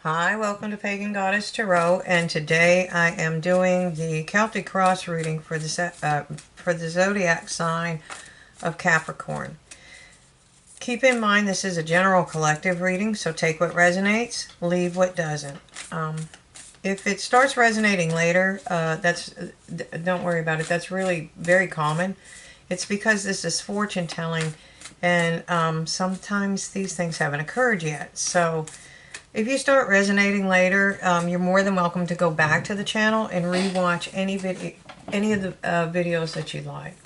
Hi, welcome to Pagan Goddess Tarot, and today I am doing the Celtic cross reading for the zodiac sign of Capricorn. Keep in mind this is a general collective reading, so take what resonates, leave what doesn't. If it starts resonating later, don't worry about it. That's really very common. It's because this is fortune telling, and sometimes these things haven't occurred yet. So if you start resonating later, you're more than welcome to go back to the channel and rewatch any of the videos that you like.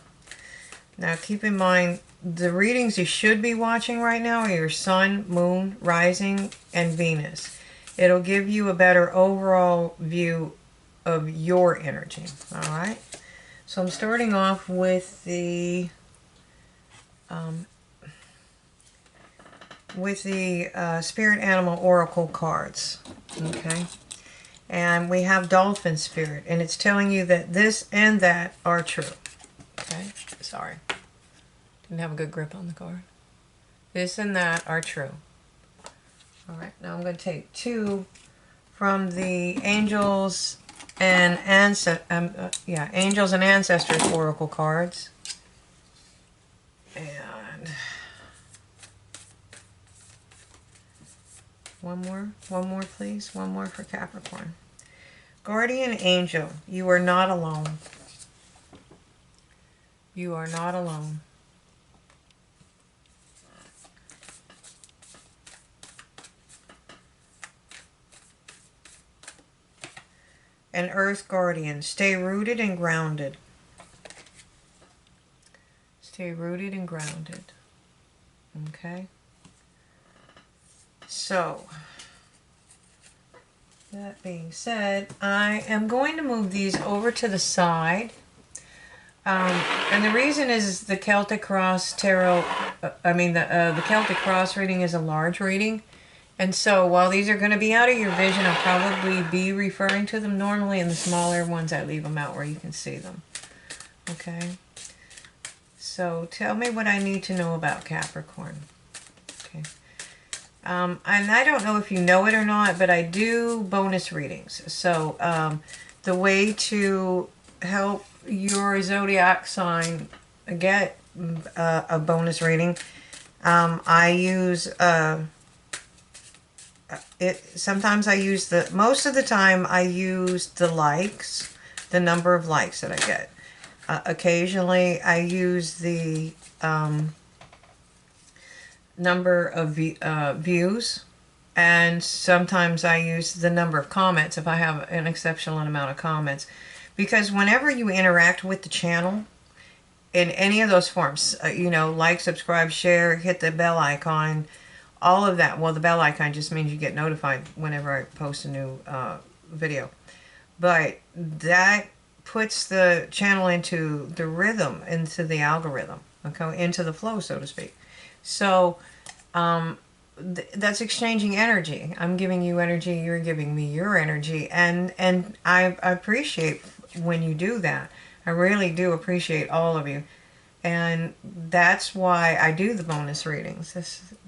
Now keep in mind, the readings you should be watching right now are your Sun, Moon, Rising, and Venus. It'll give you a better overall view of your energy. Alright? So I'm starting off with the Spirit Animal Oracle cards. Okay? And we have Dolphin Spirit, and it's telling you that this and that are true. Okay? Sorry. Didn't have a good grip on the card. This and that are true. Alright, now I'm going to take two from the Angels and Angels and Ancestors Oracle cards. And one more please, one more for Capricorn. Guardian Angel, you are not alone. You are not alone. And Earth Guardian, stay rooted and grounded. Stay rooted and grounded. Okay? So, that being said, I am going to move these over to the side. And the reason is the Celtic Cross Tarot, the Celtic Cross reading is a large reading. And so while these are going to be out of your vision, I'll probably be referring to them normally, and the smaller ones I leave them out where you can see them. Okay? So tell me what I need to know about Capricorn. Okay. And I don't know if you know it or not, but I do bonus readings. So the way to help your zodiac sign get a bonus reading, I use... sometimes I use most of the time I use the likes, the number of likes that I get. Occasionally I use the number of views, and sometimes I use the number of comments if I have an exceptional amount of comments, because whenever you interact with the channel in any of those forms, like, subscribe, share, hit the bell icon, all of that. Well, the bell icon just means you get notified whenever I post a new video. But that puts the channel into the rhythm, into the algorithm, okay, into the flow, so to speak. So that's exchanging energy. I'm giving you energy, you're giving me your energy, and I appreciate when you do that. I really do appreciate all of you. And that's why I do the bonus readings,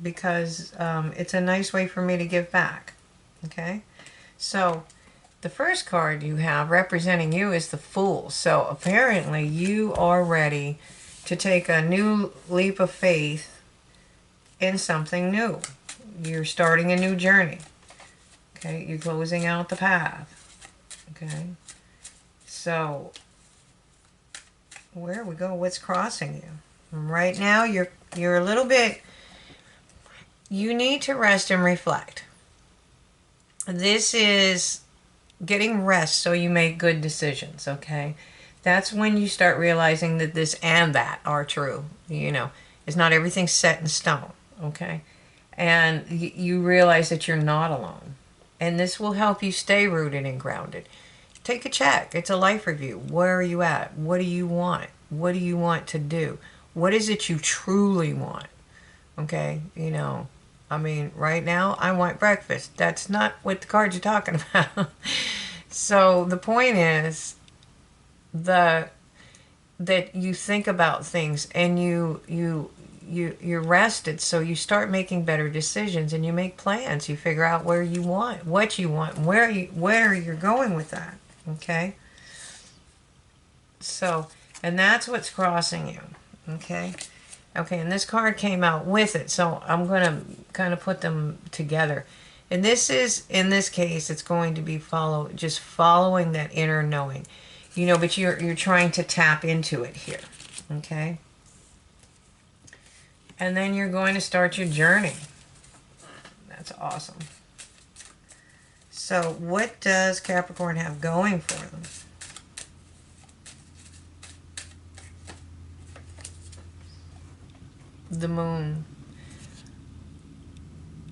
because it's a nice way for me to give back. Okay? So, the first card you have representing you is the Fool. So, apparently you are ready to take a new leap of faith in something new. You're starting a new journey. Okay? You're closing out the path. Okay? So, where we go, what's crossing you? And right now you're a little bit, you need to rest and reflect. This is getting rest so you make good decisions, okay? That's when you start realizing that this and that are true. It's not everything set in stone, okay? And you realize that you're not alone. And this will help you stay rooted and grounded. Take a check. It's a life review. Where are you at? What do you want? What do you want to do? What is it you truly want? Okay, right now I want breakfast. That's not what the cards are talking about. So the point is that you think about things, and you you're rested, so you start making better decisions and you make plans. You figure out where you want, what you want, where you're going with that. Okay? So, and that's what's crossing you. Okay? Okay, and this card came out with it, so I'm going to kind of put them together. And this is, in this case, it's going to be just following that inner knowing. You know, but you're trying to tap into it here. Okay? And then you're going to start your journey. That's awesome. So what does Capricorn have going for them? The moon.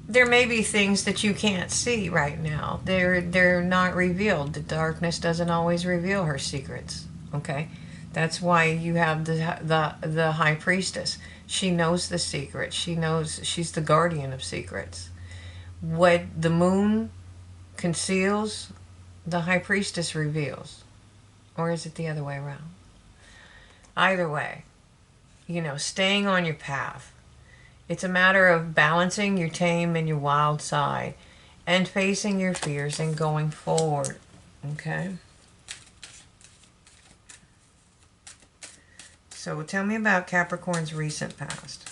There may be things that you can't see right now. They're not revealed. The darkness doesn't always reveal her secrets. Okay? That's why you have the high priestess. She knows the secret. She knows, she's the guardian of secrets. What the moon conceals, the high priestess reveals. Or is it the other way around? Either way, you know, staying on your path. It's a matter of balancing your tame and your wild side and facing your fears and going forward. Okay? So tell me about Capricorn's recent past.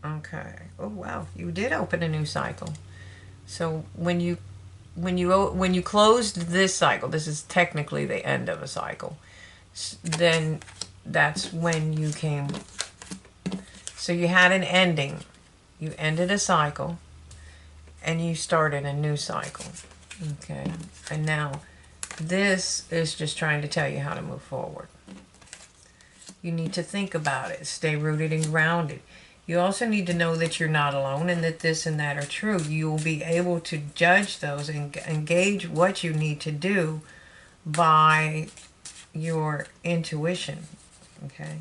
Okay. Oh wow, you did open a new cycle. So when you closed this cycle, this is technically the end of a cycle. Then that's when you came. So you had an ending. You ended a cycle and you started a new cycle. Okay. And now this is just trying to tell you how to move forward. You need to think about it. Stay rooted and grounded. You also need to know that you're not alone and that this and that are true. You will be able to judge those and engage what you need to do by your intuition. Okay?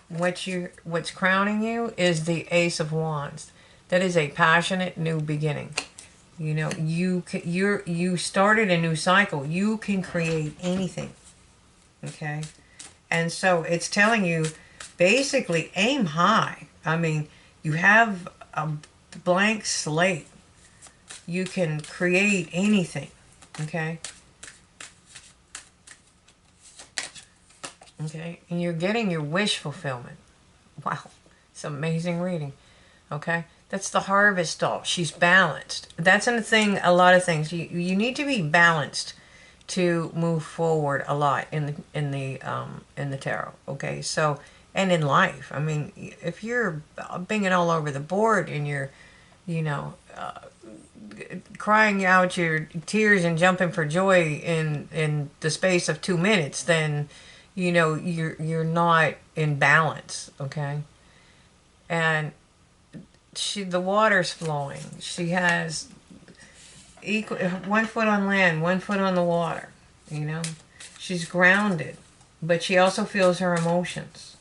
What's crowning you is the Ace of Wands. That is a passionate new beginning. You know, you started a new cycle. You can create anything. Okay? And so it's telling you basically aim high. I mean, you have a blank slate. You can create anything. Okay? Okay? And you're getting your wish fulfillment. Wow. It's amazing reading. Okay? That's the harvest doll. She's balanced. That's a thing, a lot of things. You need to be balanced to move forward a lot in the tarot. Okay? So, and in life. I mean, if you're binging all over the board and you're, you know, crying out your tears and jumping for joy in the space of 2 minutes, then, you know, you're not in balance. Okay? And the water's flowing. She has equal 1 foot on land, 1 foot on the water. You know, she's grounded, but she also feels her emotions.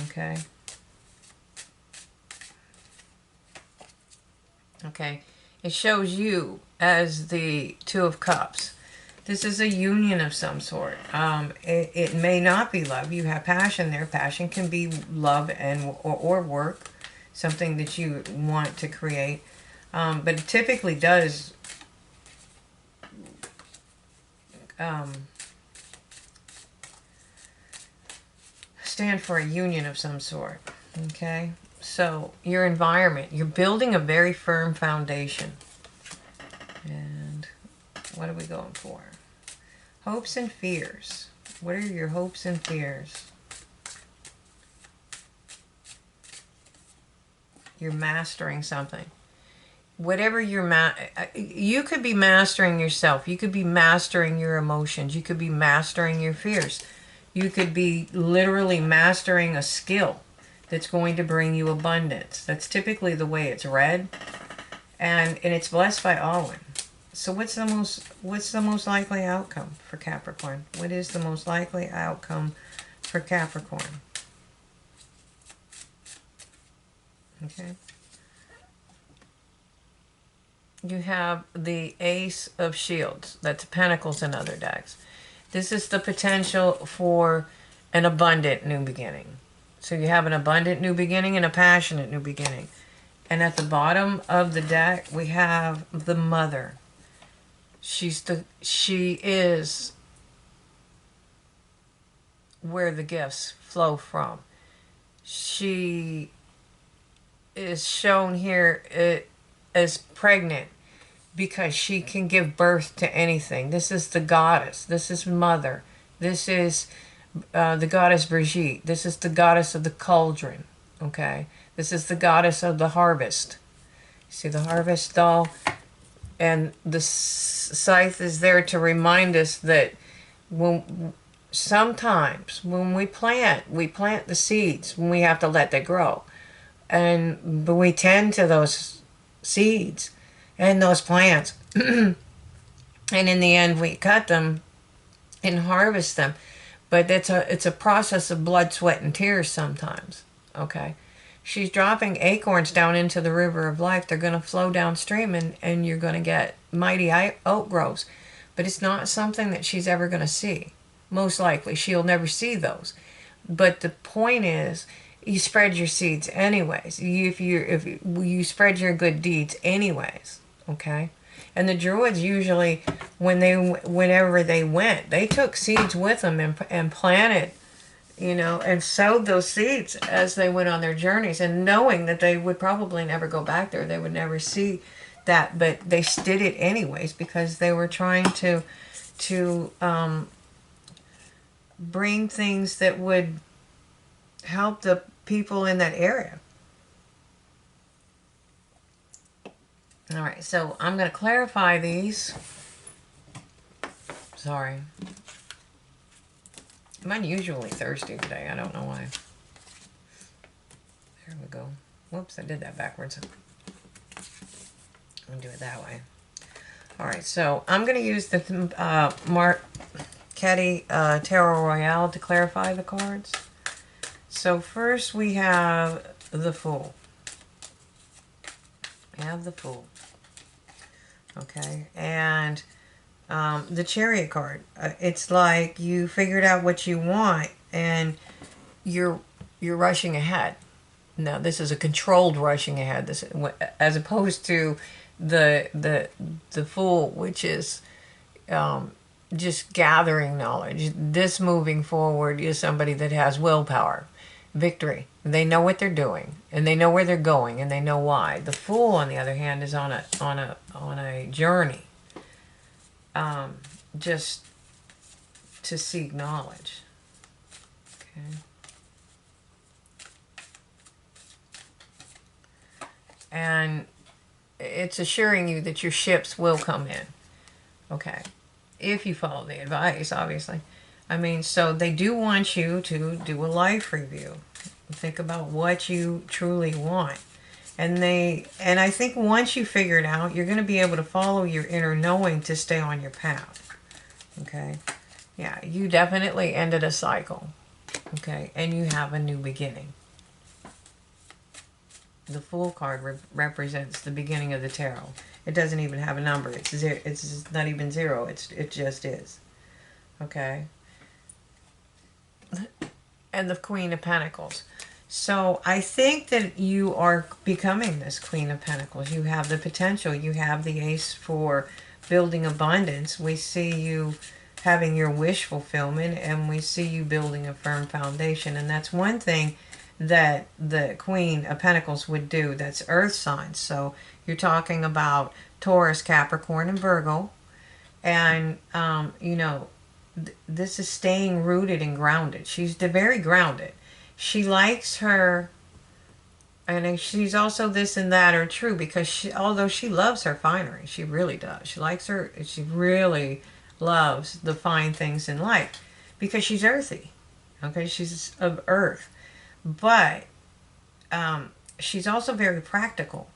Okay. Okay. It shows you as the Two of Cups. This is a union of some sort. It may not be love. You have passion there. Passion can be love and or work, something that you want to create. But it typically does stand for a union of some sort. Okay? So, your environment. You're building a very firm foundation. And what are we going for? Hopes and fears. What are your hopes and fears? You're mastering something. Whatever you could be mastering yourself. You could be mastering your emotions. You could be mastering your fears. You could be literally mastering a skill that's going to bring you abundance. That's typically the way it's read. And it's blessed by Alwyn. So what's the most likely outcome for Capricorn? What is the most likely outcome for Capricorn? Okay. You have the Ace of Shields. That's Pentacles and other decks. This is the potential for an abundant new beginning. So you have an abundant new beginning and a passionate new beginning. And at the bottom of the deck, we have the mother. She is where the gifts flow from. She is shown here as pregnant because she can give birth to anything. This is the goddess. This is mother. This is the goddess Brigitte. This is the goddess of the cauldron. Okay. This is the goddess of the harvest. See the harvest doll? And the scythe is there to remind us that sometimes when we plant the seeds when we have to let that grow. But we tend to those seeds and those plants. And in the end we cut them and harvest them. But it's a process of blood, sweat, and tears sometimes. Okay. She's dropping acorns down into the river of life. They're going to flow downstream and you're going to get mighty oak groves. But it's not something that she's ever going to see. Most likely, she'll never see those. But the point is, you spread your seeds anyways. If you spread your good deeds anyways, okay? And the Druids usually, whenever they went, they took seeds with them and planted, and sowed those seeds as they went on their journeys, and knowing that they would probably never go back there. They would never see that, but they did it anyways because they were trying to bring things that would help the people in that area. All right, so I'm going to clarify these. Sorry. I'm unusually thirsty today. I don't know why. There we go. Whoops, I did that backwards. I'll do it that way. All right, so I'm going to use the Mark Caddy Tarot Royale to clarify the cards. So first we have the Fool. We have the Fool. Okay, and the Chariot card. It's like you figured out what you want and you're rushing ahead. Now this is a controlled rushing ahead. This, as opposed to the Fool, which is just gathering knowledge. This moving forward is somebody that has willpower, victory. They know what they're doing and they know where they're going and they know why. The Fool, on the other hand, is on a journey, just to seek knowledge. Okay. And it's assuring you that your ships will come in. Okay. If you follow the advice, obviously. I mean, so they do want you to do a life review. Think about what you truly want. And I think once you figure it out, you're going to be able to follow your inner knowing to stay on your path. Okay? Yeah, you definitely ended a cycle. Okay? And you have a new beginning. The Fool card represents the beginning of the tarot. It doesn't even have a number. It's not even zero. It just is. Okay? And the Queen of Pentacles. So I think that you are becoming this Queen of Pentacles. You have the potential. You have the Ace for building abundance. We see you having your wish fulfillment, and we see you building a firm foundation. And that's one thing that the Queen of Pentacles would do. That's earth signs. So you're talking about Taurus, Capricorn, and Virgo. And, this is staying rooted and grounded. She's very grounded. She likes her, and she's also this and that are true, because although she loves her finery, she really does. She really loves the fine things in life because she's earthy. Okay, she's of earth. But she's also very practical.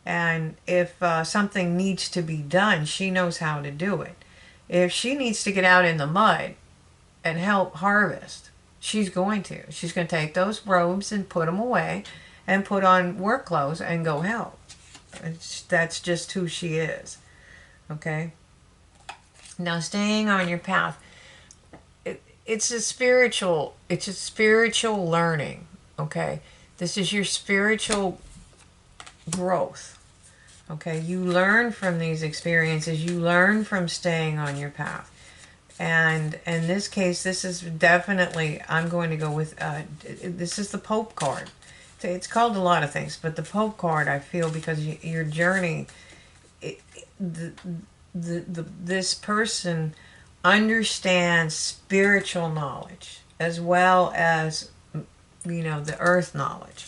And if something needs to be done, she knows how to do it. If she needs to get out in the mud and help harvest, she's going to. She's going to take those robes and put them away and put on work clothes and go help. That's just who she is. Okay? Now, staying on your path, it's a spiritual learning, okay? This is your spiritual growth. Okay, you learn from these experiences, you learn from staying on your path. And in this case, this is definitely, I'm going to go with, this is the Pope card. It's called a lot of things, but the Pope card, I feel, because your journey, it, the, this person understands spiritual knowledge as well as, the earth knowledge.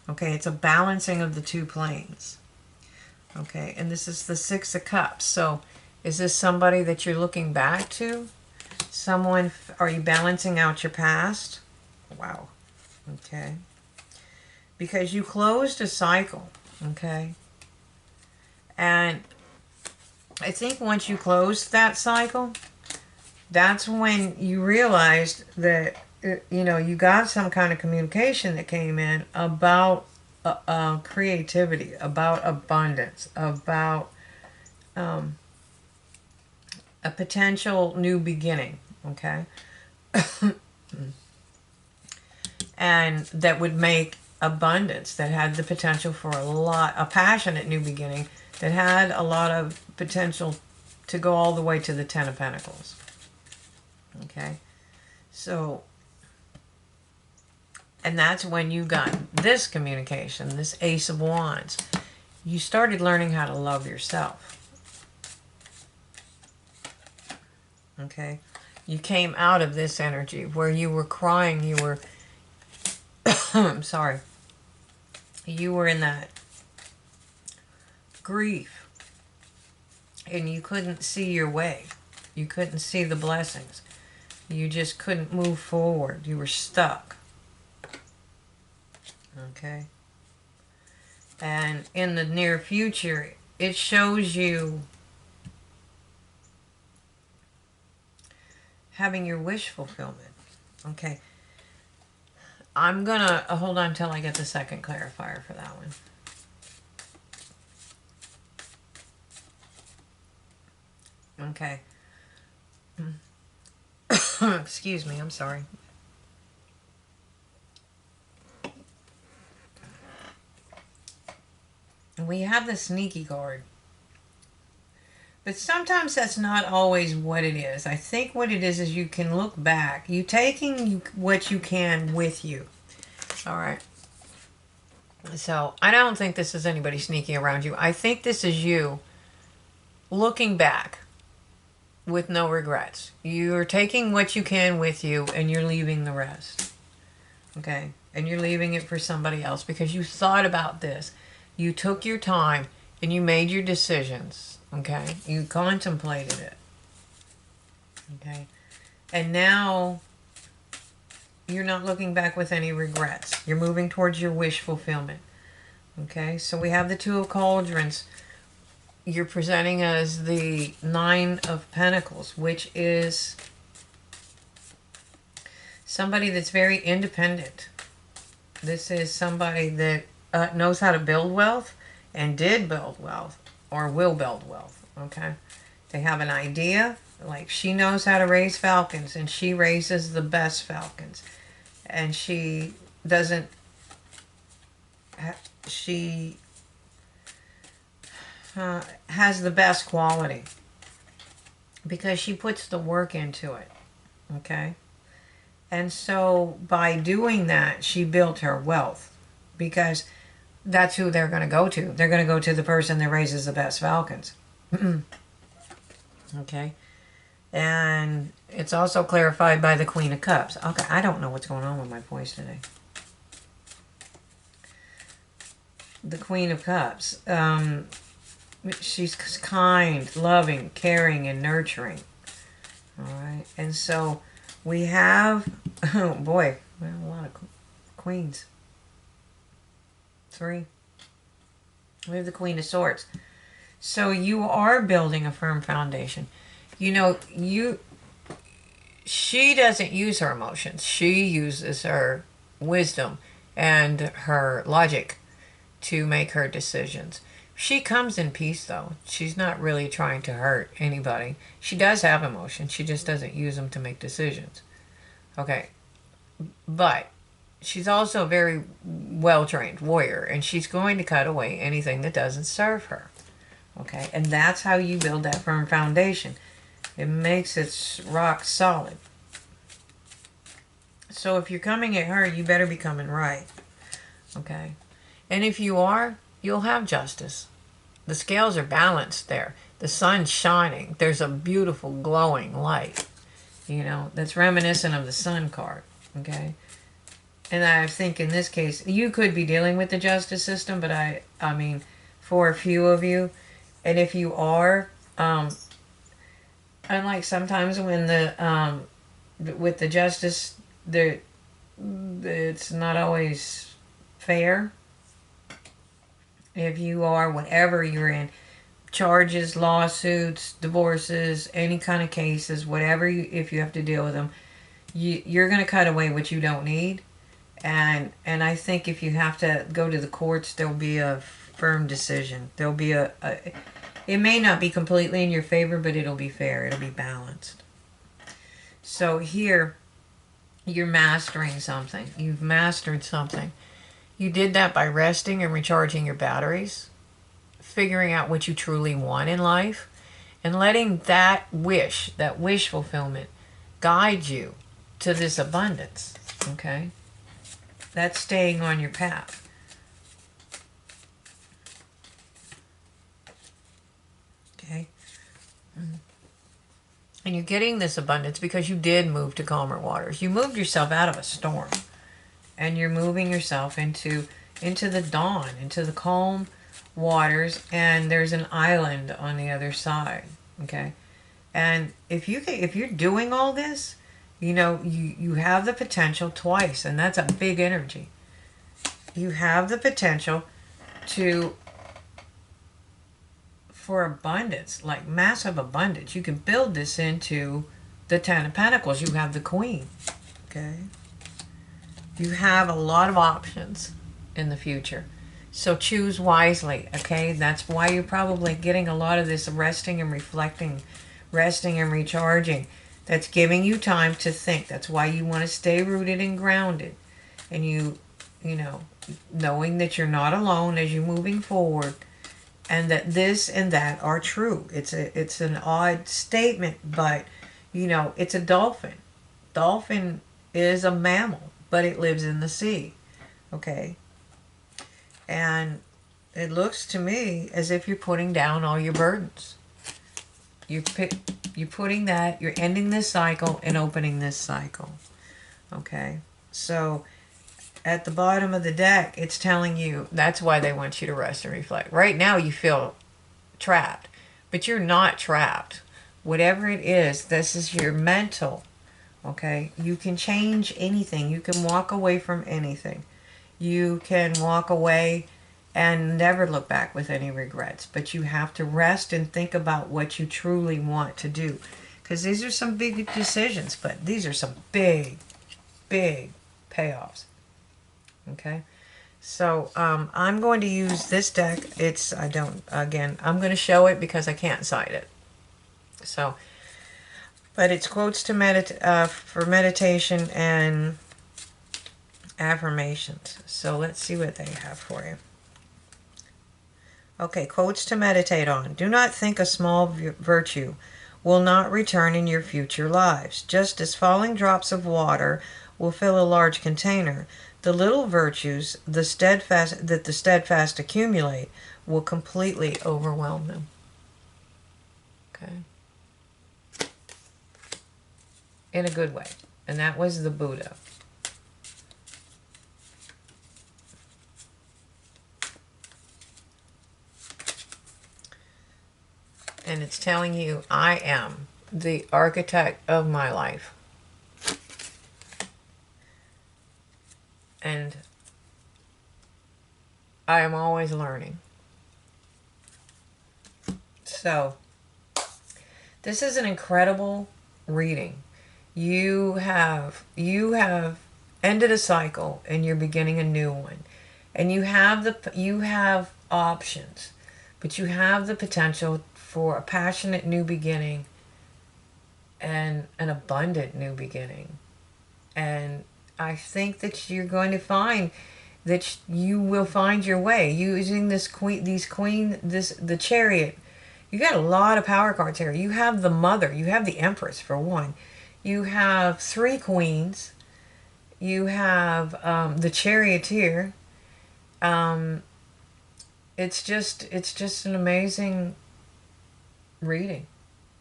Okay, it's a balancing of the two planes. Okay, and this is the Six of Cups. So is this somebody that you're looking back to? Someone, are you balancing out your past? Wow. Okay. Because you closed a cycle. Okay. And I think once you closed that cycle, that's when you realized that, you got some kind of communication that came in about creativity, about abundance, about a potential new beginning, okay? And that would make abundance, that had the potential for a passionate new beginning, that had a lot of potential to go all the way to the Ten of Pentacles. Okay? So, and that's when you got this communication, this Ace of Wands. You started learning how to love yourself. Okay? You came out of this energy where you were crying, you were, I'm sorry, you were in that grief and you couldn't see your way. You couldn't see the blessings. You just couldn't move forward. You were stuck. Okay? And in the near future, it shows you having your wish fulfillment. Okay. I'm gonna hold on until I get the second clarifier for that one. Okay. Excuse me, I'm sorry. We have the sneaky card. But sometimes that's not always what it is. I think what it is you can look back. You taking what you can with you. All right. So I don't think this is anybody sneaking around you. I think this is you looking back with no regrets. You're taking what you can with you and you're leaving the rest. Okay? And you're leaving it for somebody else because you thought about this. You took your time and you made your decisions. Okay? You contemplated it. Okay? And now you're not looking back with any regrets. You're moving towards your wish fulfillment. Okay? So we have the Two of Cauldrons. You're presenting as the Nine of Pentacles, which is somebody that's very independent. This is somebody that knows how to build wealth and did build wealth or will build wealth. Okay? They have an idea. Like, she knows how to raise falcons and she raises the best falcons. And she doesn't... She has the best quality because she puts the work into it. Okay? And so by doing that, she built her wealth because that's who they're going to go to. They're going to go to the person that raises the best falcons. Okay? And it's also clarified by the Queen of Cups. Okay, I don't know what's going on with my voice today. The Queen of Cups. She's kind, loving, caring, and nurturing. All right. And so we have, oh boy, well, a lot of queens. 3. We have the Queen of Swords. So you are building a firm foundation. She doesn't use her emotions. She uses her wisdom and her logic to make her decisions. She comes in peace, though. She's not really trying to hurt anybody. She does have emotions. She just doesn't use them to make decisions. Okay. But she's also a very well-trained warrior, and she's going to cut away anything that doesn't serve her. Okay. And that's how you build that firm foundation. It makes it rock solid. So if you're coming at her, you better be coming right. Okay. And if you are, you'll have justice. The scales are balanced there. The sun's shining. There's a beautiful glowing light, that's reminiscent of the sun card. Okay. And I think in this case, you could be dealing with the justice system, but I mean, for a few of you, and if you are, unlike sometimes when with the justice, it's not always fair. If you are, whatever you're in, charges, lawsuits, divorces, any kind of cases, whatever if you have to deal with them, you're going to cut away what you don't need. And I think if you have to go to the courts, there'll be a firm decision. There'll be it may not be completely in your favor, but it'll be fair. It'll be balanced. So here, you're mastering something. You've mastered something. You did that by resting and recharging your batteries, figuring out what you truly want in life, and letting that wish fulfillment, guide you to this abundance. Okay? That's staying on your path. Okay? And you're getting this abundance because you did move to calmer waters. You moved yourself out of a storm. And you're moving yourself into the dawn, into the calm waters, and there's an island on the other side. Okay? And if you're doing all this, you have the potential twice, and that's a big energy. You have the potential for abundance, like massive abundance. You can build this into the Ten of Pentacles. You have the Queen. Okay? You have a lot of options in the future. So choose wisely, okay? That's why you're probably getting a lot of this resting and reflecting, resting and recharging. That's giving you time to think. That's why you want to stay rooted and grounded. And knowing that you're not alone as you're moving forward, and that this and that are true. It's an odd statement, but it's a dolphin. Dolphin is a mammal, but it lives in the sea. Okay? And it looks to me as if you're putting down all your burdens. You're putting that, you're ending this cycle and opening this cycle. Okay? So at the bottom of the deck, it's telling you that's why they want you to rest and reflect. Right now you feel trapped, but you're not trapped. Whatever it is, this is your mental. Okay? You can change anything. You can walk away from anything. You can walk away and never look back with any regrets. But you have to rest and think about what you truly want to do. Because these are some big decisions, but these are some big, big payoffs. Okay? So I'm going to use this deck. I'm going to show it because I can't cite it. So, but it's quotes to for meditation and affirmations. So let's see what they have for you. Okay, quotes to meditate on. Do not think a small virtue will not return in your future lives. Just as falling drops of water will fill a large container, the little virtues the steadfast accumulate will completely overwhelm them. Okay? In a good way. And that was the Buddha. And it's telling you, I am the architect of my life. And I am always learning. So, this is an incredible reading. You have ended a cycle and you're beginning a new one. And you have options, but you have the potential for a passionate new beginning and an abundant new beginning. And I think that you're going to find that you will find your way using the chariot. You got a lot of power cards here. You have the mother, you have the empress for one. You have three queens. You have the charioteer. Um, it's just an amazing reading.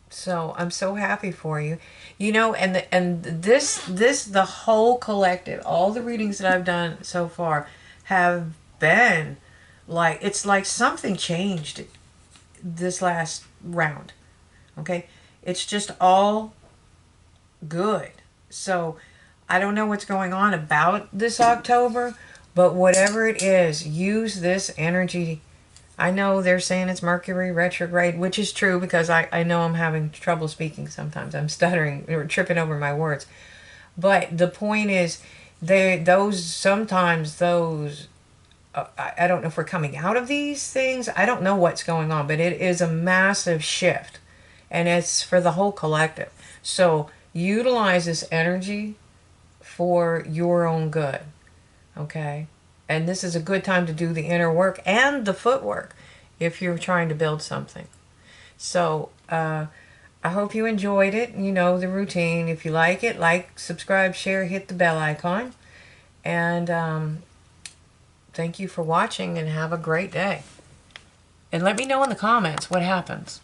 So I'm so happy for you. You know, the whole collective, all the readings that I've done so far have been like, it's like something changed this last round. Okay? It's just all good. So I don't know what's going on about this October, but whatever it is, use this energy. I know they're saying it's Mercury retrograde, which is true because I know I'm having trouble speaking sometimes. I'm stuttering or tripping over my words. But the point is, sometimes those, I don't know if we're coming out of these things. I don't know what's going on, but it is a massive shift. And it's for the whole collective. So utilize this energy for your own good. Okay? And this is a good time to do the inner work and the footwork if you're trying to build something. So, I hope you enjoyed it. You know the routine. If you like it, like, subscribe, share, hit the bell icon. And thank you for watching and have a great day. And let me know in the comments what happens.